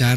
4